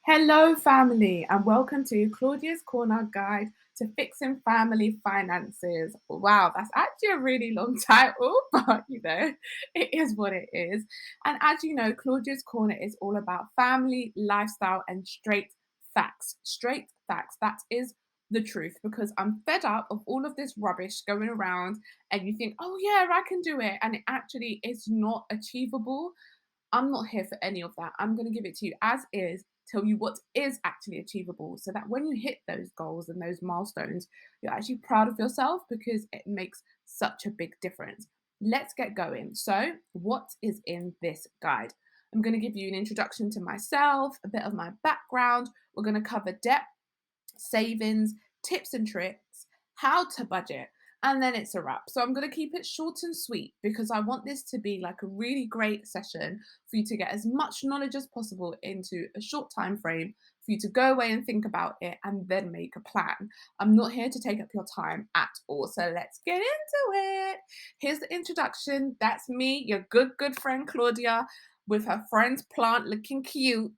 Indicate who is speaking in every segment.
Speaker 1: Hello, family, and welcome to Claudia's Corner Guide to Fixing Family Finances. Wow, that's actually a really long title, but it is what it is. And as you know, Claudia's Corner is all about family, lifestyle, and straight facts. Straight facts. That is the truth because I'm fed up of all of this rubbish going around, and you think, oh, yeah, I can do it. And it actually is not achievable. I'm not here for any of that. I'm going to give it to you as is, tell you what is actually achievable so that when you hit those goals and those milestones, you're actually proud of yourself because it makes such a big difference. Let's get going. So, what is in this guide? I'm going to give you an introduction to myself, a bit of my background. We're going to cover debt, savings, tips and tricks, how to budget, and then it's a wrap. So I'm going to keep it short and sweet because I want this to be like a really great session for you to get as much knowledge as possible into a short time frame for you to go away and think about it and then make a plan. I'm not here to take up your time at all. So let's get into it. Here's the introduction. That's me, your good friend Claudia with her friend's plant looking cute.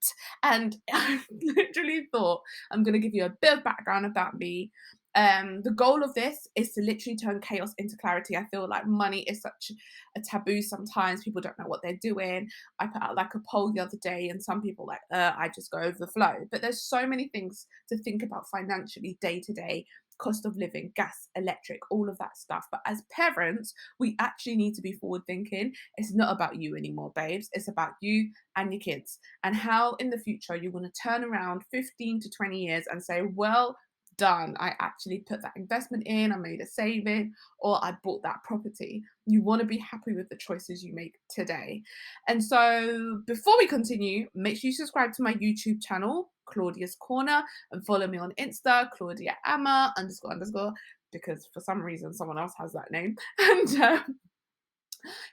Speaker 1: And I literally thought I'm going to give you a bit of background about me. The goal of this is to literally turn chaos into clarity. I feel like money is such a taboo sometimes. People don't know what they're doing. I put out like a poll the other day, and some people like, I just go over the flow. But there's so many things to think about financially day to day, cost of living, gas, electric, all of that stuff. But as parents, we actually need to be forward thinking. It's not about you anymore, babes. It's about you and your kids and how in the future you want to turn around 15 to 20 years and say, well, done. I actually put that investment in, I made a saving, or I bought that property. You want to be happy with the choices you make today. And so, before we continue, make sure you subscribe to my YouTube channel, Claudia's Corner, and follow me on Insta, Claudia Amma __, because for some reason someone else has that name. And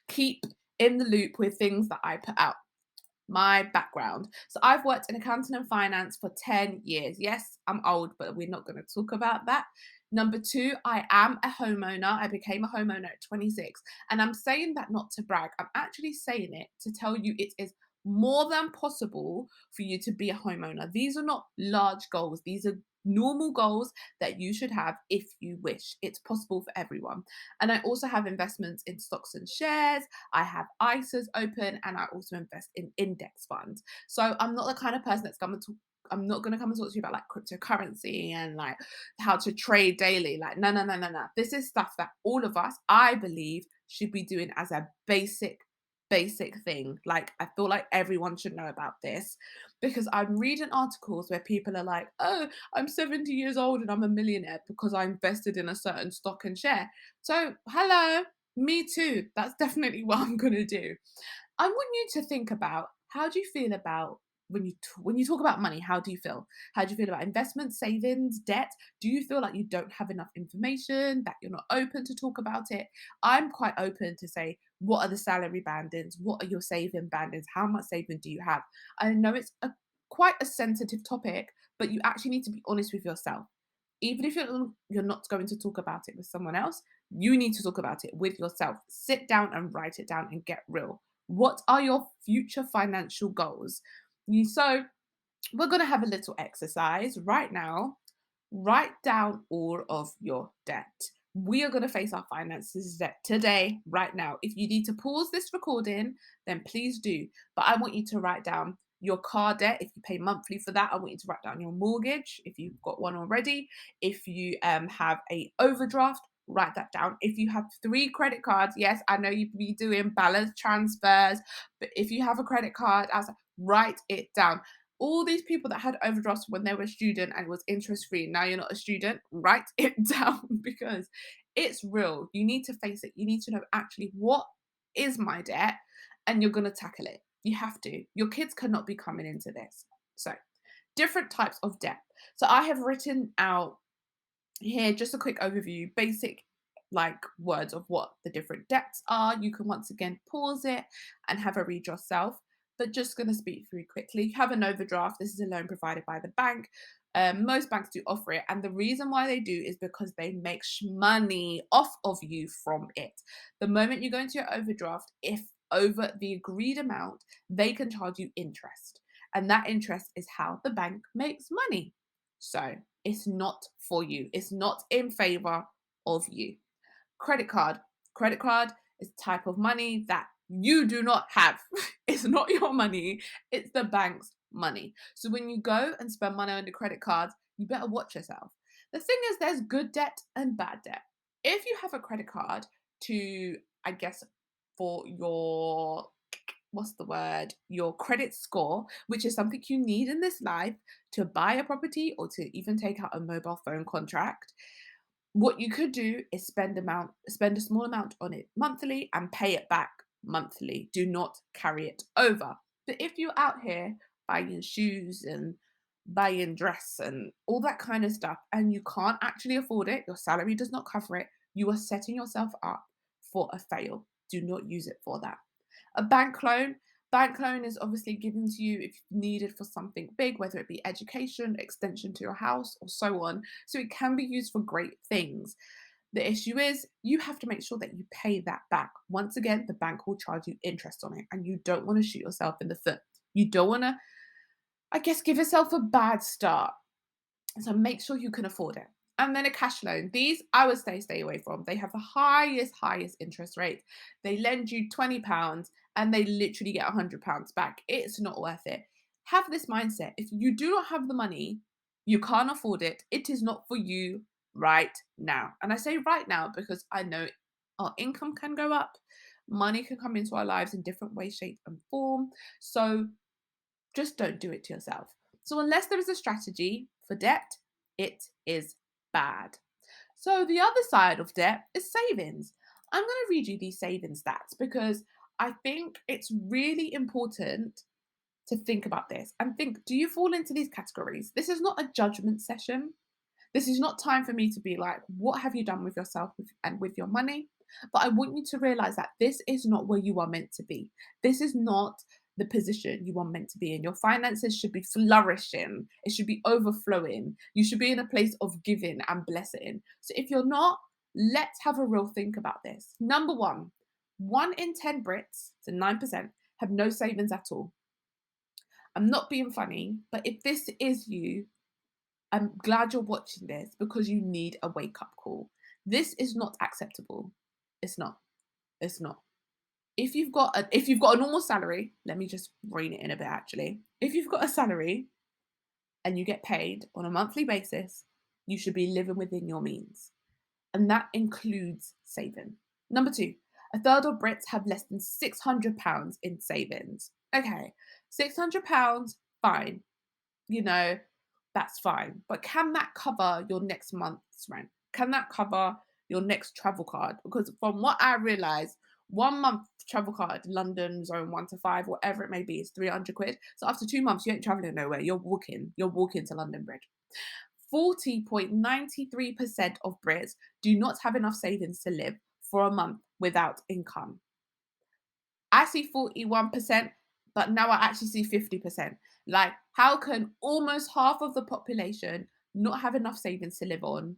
Speaker 1: keep in the loop with things that I put out. My background. So I've worked in accounting and finance for 10 years. Yes, I'm old, but we're not going to talk about that. Number two, I am a homeowner. I became a homeowner at 26. And I'm saying that not to brag. I'm actually saying it to tell you it is more than possible for you to be a homeowner. These are not large goals. These are normal goals that you should have if you wish. It's possible for everyone. And I also have investments in stocks and shares. I have ISAs open and I also invest in index funds. So I'm not the kind of person that's going to I'm not going to come and talk to you about like cryptocurrency and like how to trade daily. Like, no. This is stuff that all of us, I believe, should be doing as a basic thing. Like, I feel like everyone should know about this because I'm reading articles where people are like, oh, I'm 70 years old and I'm a millionaire because I invested in a certain stock and share. So, hello, me too. That's definitely what I'm going to do. I want you to think about how do you feel about when you talk about money, how do you feel? How do you feel about investment, savings, debt? Do you feel like you don't have enough information, that you're not open to talk about it? I'm quite open to say, what are the salary bandings? What are your saving bandings? How much saving do you have? I know it's quite a sensitive topic, but you actually need to be honest with yourself. Even if you're not going to talk about it with someone else, you need to talk about it with yourself. Sit down and write it down and get real. What are your future financial goals? So, we're going to have a little exercise right now. Write down all of your debt. We are going to face our finances debt today, right now. If you need to pause this recording, then please do. But I want you to write down your car debt. If you pay monthly for that, I want you to write down your mortgage if you've got one already. If you have a overdraft, write that down. If you have 3 credit cards, yes, I know you'd be doing balance transfers, but if you have a credit card, write it down. All these people that had overdrafts when they were a student and it was interest free, now you're not a student, write it down because it's real. You need to face it. You need to know actually what is my debt and you're going to tackle it. You have to. Your kids cannot be coming into this. So, different types of debt. So, I have written out here just a quick overview, basic like words of what the different debts are. You can once again pause it and have a read yourself, but just going to speak through quickly. You have an overdraft. This is a loan provided by the bank. Most banks do offer it, and the reason why they do is because they make money off of you from it. The moment you go into your overdraft, if over the agreed amount, they can charge you interest. And that interest is how the bank makes money. So it's not for you, it's not in favor of you. Credit card. Credit card is a type of money that you do not have. It's not your money, it's the bank's money. So when you go and spend money on the credit card, you better watch yourself. The thing is, there's good debt and bad debt. If you have a credit card to, I guess, for your, what's the word, your credit score, which is something you need in this life to buy a property or to even take out a mobile phone contract, what you could do is spend a small amount on it monthly and pay it back monthly. Do not carry it over. But if you're out here buying shoes and buying dress and all that kind of stuff and you can't actually afford it, your salary does not cover it, you are setting yourself up for a fail. Do not use it for that. A bank loan is obviously given to you if needed for something big, whether it be education, extension to your house, or so on. So it can be used for great things. The issue is you have to make sure that you pay that back. Once again, the bank will charge you interest on it, and you don't want to shoot yourself in the foot. You don't want to, I guess, give yourself a bad start. So make sure you can afford it. And then a cash loan. These I would stay away from. They have the highest interest rate. They lend you £20 and they literally get £100 back. It's not worth it. Have this mindset. If you do not have the money, you can't afford it. It is not for you right now. And I say right now because I know our income can go up. Money can come into our lives in different ways, shape, and form. So just don't do it to yourself. So unless there is a strategy for debt, it is bad. So the other side of debt is savings. I'm going to read you these savings stats because I think it's really important to think about this and think, do you fall into these categories? This is not a judgment session. This is not time for me to be like, what have you done with yourself and with your money? But I want you to realize that this is not where you are meant to be. This is not the position you are meant to be in. Your finances should be flourishing, it should be overflowing. You should be in a place of giving and blessing. So if you're not, let's have a real think about this. Number one in 10 Brits, so 9%, have no savings at all. I'm not being funny, but if this is you, I'm glad you're watching this because you need a wake up call. This is not acceptable. It's not. It's not. If you've got a normal salary, let me just rein it in a bit actually. If you've got a salary and you get paid on a monthly basis, you should be living within your means. And that includes saving. Number two, a third of Brits have less than £600 in savings. Okay, £600, fine. You know, that's fine. But can that cover your next month's rent? Can that cover your next travel card? Because from what I realized, 1 month travel card, London zone 1 to 5, whatever it may be, is 300 quid. So after 2 months, you ain't traveling nowhere. You're walking to London Bridge. 40.93% of Brits do not have enough savings to live for a month without income. I see 41%, but now I actually see 50%. Like, how can almost half of the population not have enough savings to live on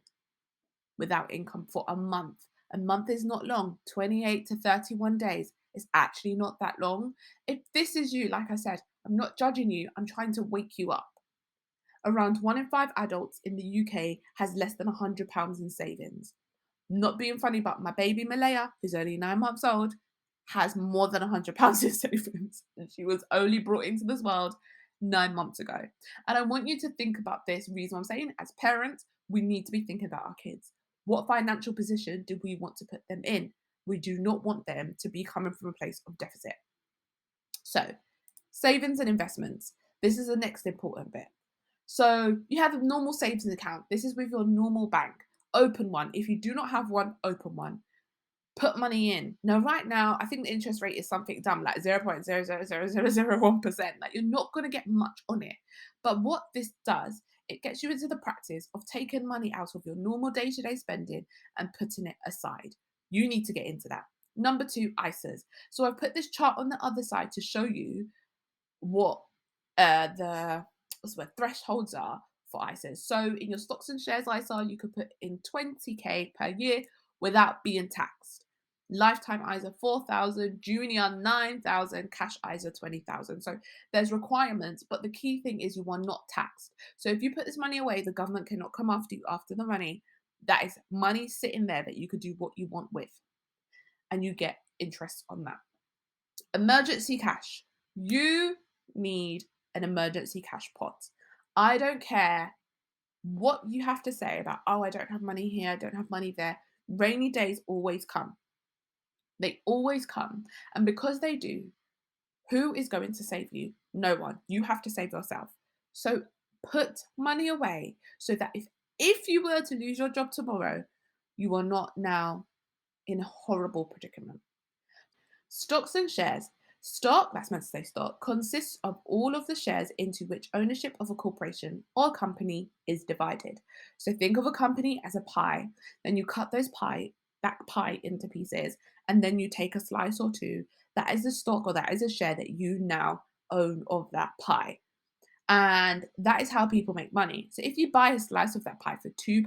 Speaker 1: without income for a month? A month is not long, 28 to 31 days. It's actually not that long. If this is you, like I said, I'm not judging you, I'm trying to wake you up. Around 1 in 5 adults in the UK has less than £100 in savings. Not being funny, but my baby Malaya, who's only 9 months old, has more than £100 in savings. And she was only brought into this world 9 months ago. And I want you to think about this. Reason I'm saying, as parents, we need to be thinking about our kids. What financial position do we want to put them in? We do not want them to be coming from a place of deficit. So, savings and investments. This is the next important bit. So, you have a normal savings account. This is with your normal bank. Open one. If you do not have one, open one. Put money in. Now, right now, I think the interest rate is something dumb, like 0.00001%. Like, you're not going to get much on it. But what this does, it gets you into the practice of taking money out of your normal day-to-day spending and putting it aside. You need to get into that. Number two, ISAs. So I've put this chart on the other side to show you what the thresholds are for ISAs. So in your stocks and shares ISA, you could put in 20k per year without being taxed. Lifetime ISA 4,000, junior 9,000, cash ISA 20,000. So there's requirements, but the key thing is you are not taxed. So if you put this money away, the government cannot come after you after the money. That is money sitting there that you could do what you want with, and you get interest on that. Emergency cash. You need an emergency cash pot. I don't care what you have to say about, oh, I don't have money here, I don't have money there. Rainy days always come. They always come. And because they do, who is going to save you? No one. You have to save yourself. So put money away so that if you were to lose your job tomorrow, you are not now in a horrible predicament. Stocks and shares. Stock, that's meant to say stock, consists of all of the shares into which ownership of a corporation or company is divided. So think of a company as a pie, then you cut that pie into pieces, and then you take a slice or two. That is a stock or that is a share that you now own of that pie. And that is how people make money. So if you buy a slice of that pie for £2,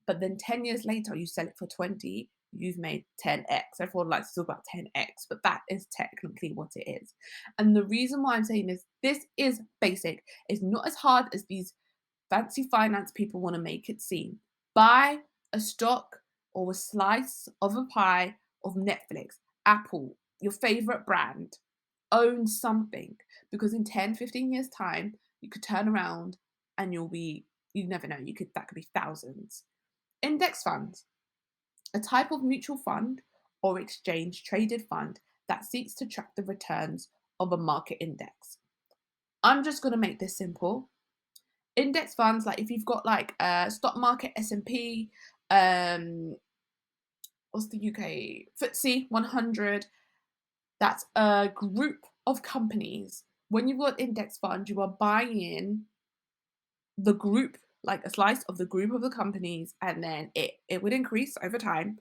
Speaker 1: but then 10 years later you sell it for 20, you've made 10x. Everyone likes to talk about 10x, but that is technically what it is. And the reason why I'm saying this is basic. It's not as hard as these fancy finance people want to make it seem. Buy a stock or a slice of a pie of Netflix, Apple, your favorite brand. Own something, because in 10, 15 years time, you could turn around and you never know, that could be thousands. Index funds, a type of mutual fund or exchange traded fund that seeks to track the returns of a market index. I'm just going to make this simple. Index funds, like if you've got like a stock market S&P, what's the UK FTSE 100, that's a group of companies. When you've got index fund, you are buying the group, like a slice of the group of the companies, and then it would increase over time,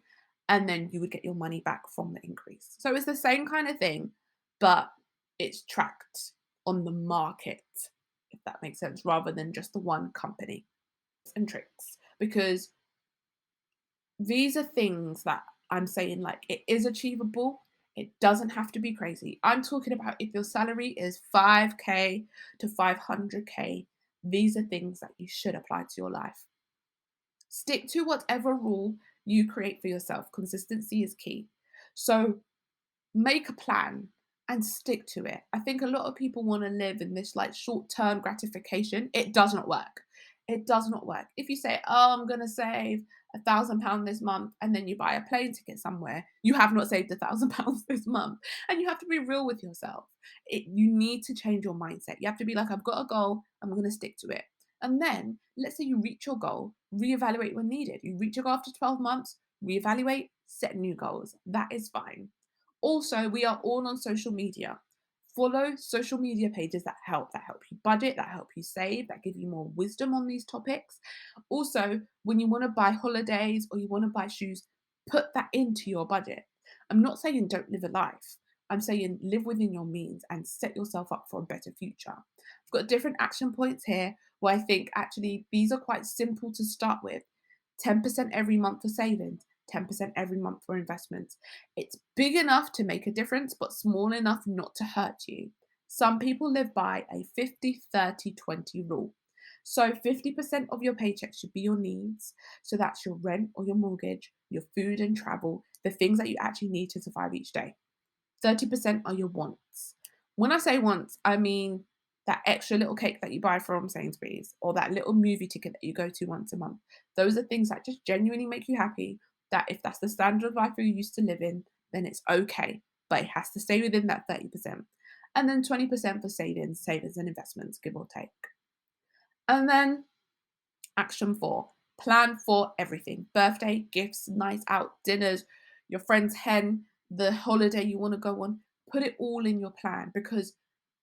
Speaker 1: and then you would get your money back from the increase. So it's the same kind of thing, but it's tracked on the market, if that makes sense, rather than just the one company. And tricks, because these are things that I'm saying, like, it is achievable. It doesn't have to be crazy. I'm talking about if your salary is 5K to 500K, these are things that you should apply to your life. Stick to whatever rule you create for yourself. Consistency is key. So make a plan and stick to it. I think a lot of people want to live in this like short-term gratification. It does not work. It does not work. If you say, oh, I'm going to save £1,000 this month, and then you buy a plane ticket somewhere, you have not saved £1,000 this month. And you have to be real with yourself. You need to change your mindset. You have to be like, I've got a goal, I'm going to stick to it. And then let's say you reach your goal, reevaluate when needed. You reach your goal after 12 months, reevaluate, set new goals. That is fine. Also, we are all on social media. Follow social media pages that help you budget, that help you save, that give you more wisdom on these topics. Also, when you want to buy holidays or you want to buy shoes, put that into your budget. I'm not saying don't live a life. I'm saying live within your means and set yourself up for a better future. I've got different action points here where I think actually these are quite simple to start with. 10% every month for savings, 10% every month for investments. It's big enough to make a difference, but small enough not to hurt you. Some people live by a 50-30-20 rule. So 50% of your paycheck should be your needs. So that's your rent or your mortgage, your food and travel, the things that you actually need to survive each day. 30% are your wants. When I say wants, I mean that extra little cake that you buy from Sainsbury's or that little movie ticket that you go to once a month. Those are things that just genuinely make you happy, that if that's the standard of life you're used to living, then it's okay. But it has to stay within that 30%. And then 20% for savings and investments, give or take. And then action 4, plan for everything. Birthday, gifts, nights out, dinners, your friend's hen, the holiday you want to go on. Put it all in your plan, because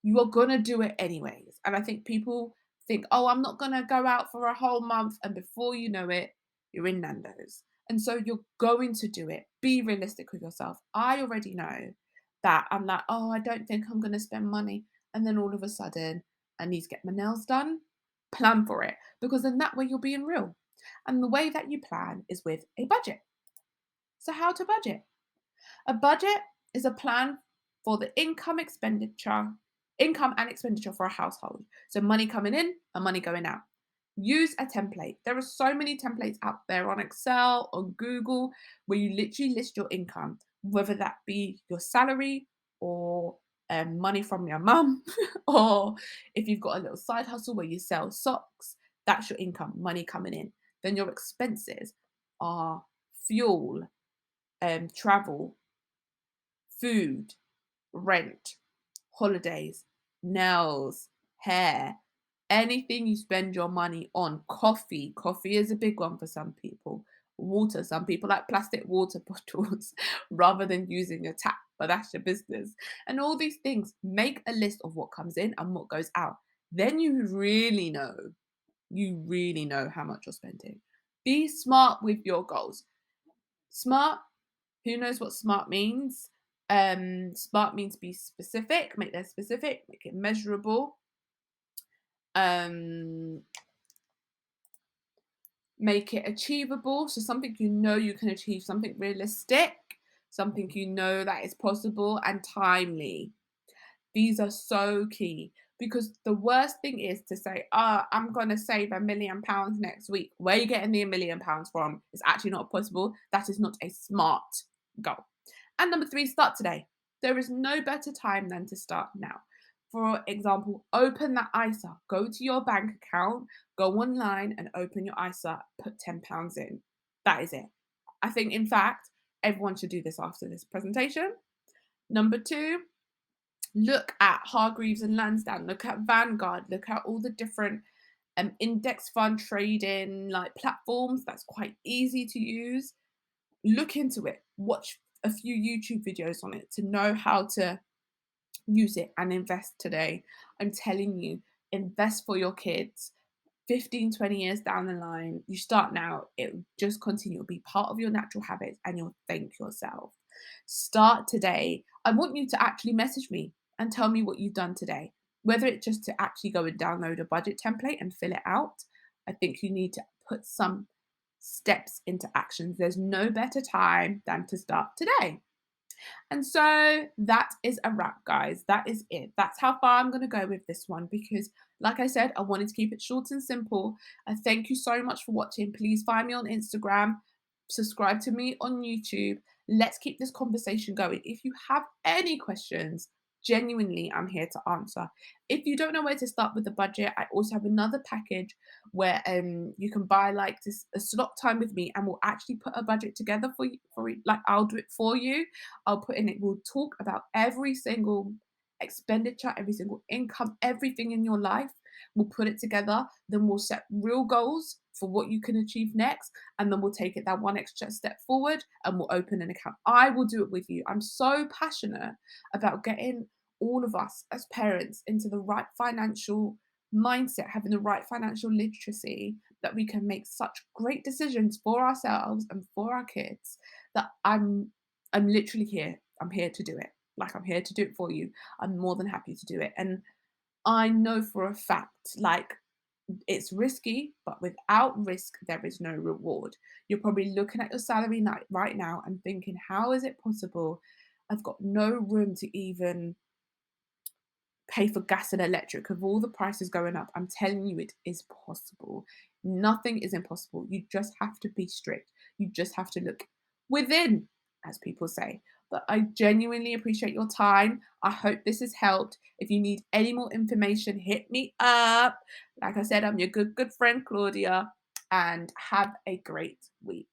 Speaker 1: you are going to do it anyways. And I think people think, oh, I'm not going to go out for a whole month. And before you know it, you're in Nando's. And so you're going to do it. Be realistic with yourself. I already know that I'm like, oh, I don't think I'm going to spend money. And then all of a sudden, I need to get my nails done. Plan for it, because in that way you're being real. And the way that you plan is with a budget. So how to budget? A budget is a plan for the income and expenditure for a household. So money coming in and money going out. Use a template. There are so many templates out there on Excel, on Google, where you literally list your income, whether that be your salary or money from your mum, or if you've got a little side hustle where you sell socks, that's your income, money coming in. Then your expenses are fuel, travel, food, rent, holidays, nails, hair, anything you spend your money on. Coffee. Coffee is a big one for some people. Water. Some people like plastic water bottles rather than using a tap, but that's your business. And all these things, make a list of what comes in and what goes out. Then you really know how much you're spending. Be smart with your goals. Smart, who knows what smart means? Smart means be specific, make them specific, make it measurable, um, make it achievable. So something you know you can achieve, something realistic, something you know that is possible, and timely. These are so key because the worst thing is to say, I'm going to save £1 million next week. Where are you getting the £1 million from? It's actually not possible. That is not a smart goal. And number three, start today. There is no better time than to start now. For example, open that ISA. Go to your bank account, go online and open your ISA, put £10 in. That is it. I think, in fact, everyone should do this after this presentation. Number two, look at Hargreaves and Lansdowne, look at Vanguard, look at all the different index fund trading like platforms. That's quite easy to use. Look into it. Watch a few YouTube videos on it to know how to use it and invest today. I'm telling you, invest for your kids. 15, 20 years down the line, you start now, it will just continue. It'll be part of your natural habits and you'll thank yourself. Start today. I want you to actually message me and tell me what you've done today. Whether it's just to actually go and download a budget template and fill it out, I think you need to put some steps into actions. There's no better time than to start today. And so that is a wrap, guys. That is it. That's how far I'm going to go with this one because, like I said, I wanted to keep it short and simple. I thank you so much for watching. Please find me on Instagram, subscribe to me on YouTube. Let's keep this conversation going. If you have any questions, genuinely, I'm here to answer. If you don't know where to start with the budget, I also have another package where you can buy like this a slot time with me, and we'll actually put a budget together for you. Like I'll do it for you. I'll put in it. We'll talk about every single expenditure, every single income, everything in your life. We'll put it together. Then we'll set real goals for what you can achieve next. And then we'll take it that one extra step forward and we'll open an account. I will do it with you. I'm so passionate about getting all of us as parents into the right financial mindset, having the right financial literacy that we can make such great decisions for ourselves and for our kids that I'm literally here. I'm here to do it. Like I'm here to do it for you. I'm more than happy to do it. And I know for a fact, like it's risky, but without risk, there is no reward. You're probably looking at your salary right now and thinking, how is it possible? I've got no room to even pay for gas and electric of all the prices going up. I'm telling you, it is possible. Nothing is impossible. You just have to be strict. You just have to look within, as people say. But I genuinely appreciate your time. I hope this has helped. If you need any more information, hit me up. Like I said, I'm your good friend, Claudia, and have a great week.